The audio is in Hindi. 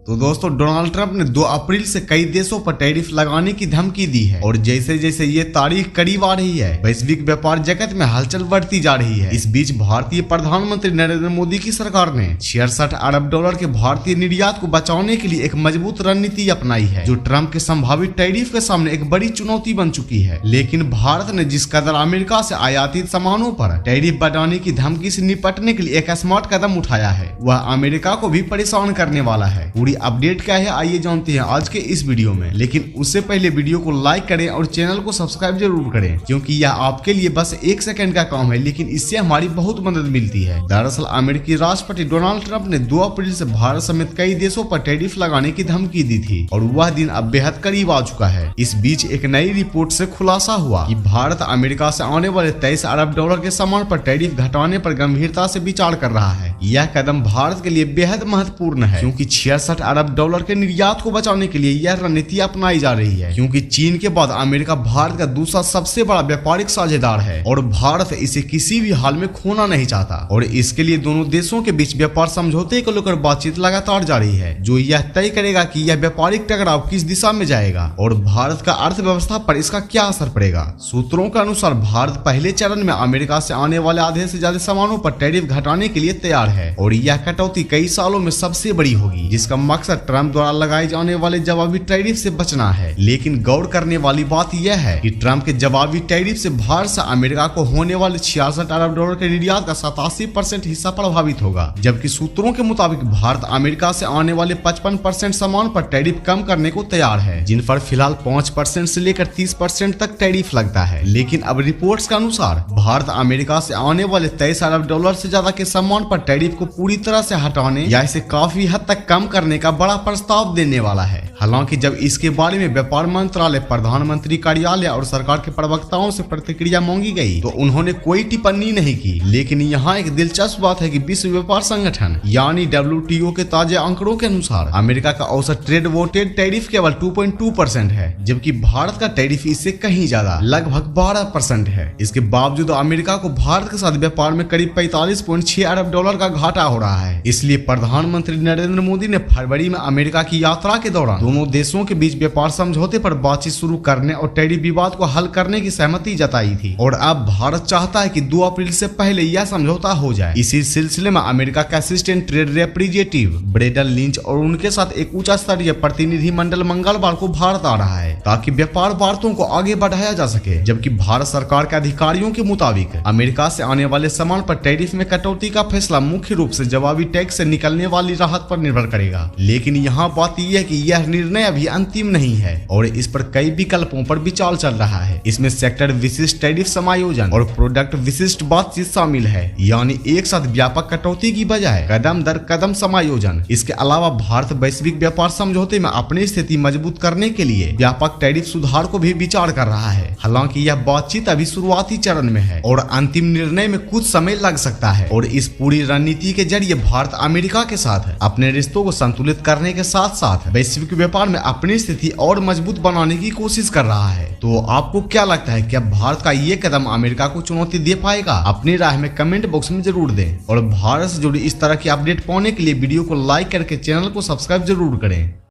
तो दोस्तों डोनाल्ड ट्रंप ने 2 अप्रैल से कई देशों पर टैरिफ लगाने की धमकी दी है और जैसे जैसे ये तारीख करीब आ रही है वैश्विक व्यापार जगत में हलचल बढ़ती जा रही है। इस बीच भारतीय प्रधानमंत्री नरेंद्र मोदी की सरकार ने 66 अरब डॉलर के भारतीय निर्यात को बचाने के लिए एक मजबूत रणनीति अपनाई है, जो ट्रंप के संभावित टैरिफ के सामने एक बड़ी चुनौती बन चुकी है। लेकिन भारत ने जिस कदर अमेरिका से आयातित सामानों पर टैरिफ बढ़ाने की धमकी से निपटने के लिए एक स्मार्ट कदम उठाया है, वह अमेरिका को भी परेशान करने वाला है। पूरी अपडेट क्या है आइए जानते हैं आज के इस वीडियो में। लेकिन उससे पहले वीडियो को लाइक करें और चैनल को सब्सक्राइब जरूर करें, क्योंकि यह आपके लिए बस 1 सेकंड का काम है, लेकिन इससे हमारी बहुत मदद मिलती है। दरअसल अमेरिकी राष्ट्रपति डोनाल्ड ट्रंप ने 2 अप्रैल से भारत समेत कई देशों पर टैरिफ लगाने की धमकी दी थी और वह दिन अब बेहद करीब आ चुका है। इस बीच एक नई रिपोर्ट से खुलासा हुआ कि भारत अमेरिका से आने वाले 23 अरब डॉलर के सामान पर टैरिफ घटाने पर गंभीरता से विचार कर रहा है। यह कदम भारत के लिए बेहद महत्वपूर्ण है, क्योंकि 66 अरब डॉलर के निर्यात को बचाने के लिए यह रणनीति अपनाई जा रही है, क्योंकि चीन के बाद अमेरिका भारत का दूसरा सबसे बड़ा व्यापारिक साझेदार है और भारत इसे किसी भी हाल में खोना नहीं चाहता। और इसके लिए दोनों देशों के बीच व्यापार समझौते को लेकर बातचीत लगातार जारी है, जो यह तय करेगा कि यह व्यापारिक टकराव किस दिशा में जाएगा और भारत का अर्थव्यवस्था पर इसका क्या असर पड़ेगा। सूत्रों के अनुसार भारत पहले चरण में अमेरिका से आने वाले आधे से ज्यादा सामानों पर टैरिफ घटाने के लिए तैयार है और यह कटौती कई सालों में सबसे बड़ी होगी, जिसका मकसद ट्रंप द्वारा लगाए जाने वाले जवाबी टैरिफ से बचना है। लेकिन गौर करने वाली बात यह है कि ट्रंप के जवाबी टैरिफ से भारत से अमेरिका को होने वाले 66 अरब डॉलर के निर्यात का 87% हिस्सा प्रभावित होगा, जबकि सूत्रों के मुताबिक भारत अमेरिका से आने वाले 55% सामान पर टैरिफ कम करने को तैयार है, जिन पर फिलहाल 5% से लेकर 30% तक टैरिफ लगता है। लेकिन अब रिपोर्ट्स के अनुसार भारत अमेरिका से आने वाले 23 अरब डॉलर से ज्यादा के सामान पर टैरिफ को पूरी तरह से हटाने या इसे काफी हद तक कम करने का बड़ा प्रस्ताव देने वाला है। हालांकि जब इसके बारे में व्यापार मंत्रालय, प्रधानमंत्री कार्यालय और सरकार के प्रवक्ताओं से प्रतिक्रिया मांगी गई तो उन्होंने कोई टिप्पणी नहीं की। लेकिन यहाँ एक दिलचस्प बात है कि विश्व व्यापार संगठन यानी WTO के ताजे आंकड़ों के अनुसार अमेरिका का औसत ट्रेड वोटेड टैरिफ केवल 2.2% है, जबकि भारत का टैरिफ इससे कहीं ज्यादा लगभग 12% है। इसके बावजूद अमेरिका को भारत के साथ व्यापार में करीब 45.6 अरब डॉलर का घाटा हो रहा है। इसलिए प्रधानमंत्री नरेंद्र मोदी ने फरवरी में अमेरिका की यात्रा के दौरान दोनों देशों के बीच व्यापार समझौते पर बातचीत शुरू करने और टैरिफ विवाद को हल करने की सहमति जताई थी और अब भारत चाहता है कि 2 अप्रैल से पहले यह समझौता हो जाए। इसी सिलसिले में अमेरिका का assistant trade representative Brendan Lynch और उनके साथ एक उच्च स्तरीय प्रतिनिधि मंडल मंगलवार को भारत आ रहा है, ताकि व्यापार वार्तों को आगे बढ़ाया जा सके। जबकि भारत सरकार के अधिकारियों के मुताबिक अमेरिका से आने वाले सामान पर टैरिफ में कटौती का फैसला मुख्य रूप से जवाबी टैक्स से निकलने वाली राहत पर निर्भर करेगा। लेकिन यहाँ बात यह है कि यह निर्णय अभी अंतिम नहीं है और इस पर कई विकल्पों पर विचार चल रहा है। इसमें सेक्टर विशिष्ट टैरिफ समायोजन और प्रोडक्ट विशिष्ट बातचीत शामिल है, यानी एक साथ व्यापक कटौती की बजाय कदम दर कदम समायोजन। इसके अलावा भारत वैश्विक व्यापार समझौते में अपनी स्थिति मजबूत करने के लिए व्यापक टैरिफ सुधार को भी विचार कर रहा है। हालांकि यह बातचीत अभी शुरुआती चरण में है और अंतिम निर्णय में कुछ समय लग सकता है। और इस पूरी रणनीति के जरिए भारत अमेरिका के साथ अपने रिश्तों को संतुलित करने के साथ साथ वैश्विक व्यापार में अपनी स्थिति और मजबूत बनाने की कोशिश कर रहा है। तो आपको क्या लगता है, क्या भारत का ये कदम अमेरिका को चुनौती दे पाएगा? अपनी राय में कमेंट बॉक्स में जरूर दें और भारत से जुड़ी इस तरह की अपडेट पाने के लिए वीडियो को लाइक करके चैनल को सब्सक्राइब जरूर करें।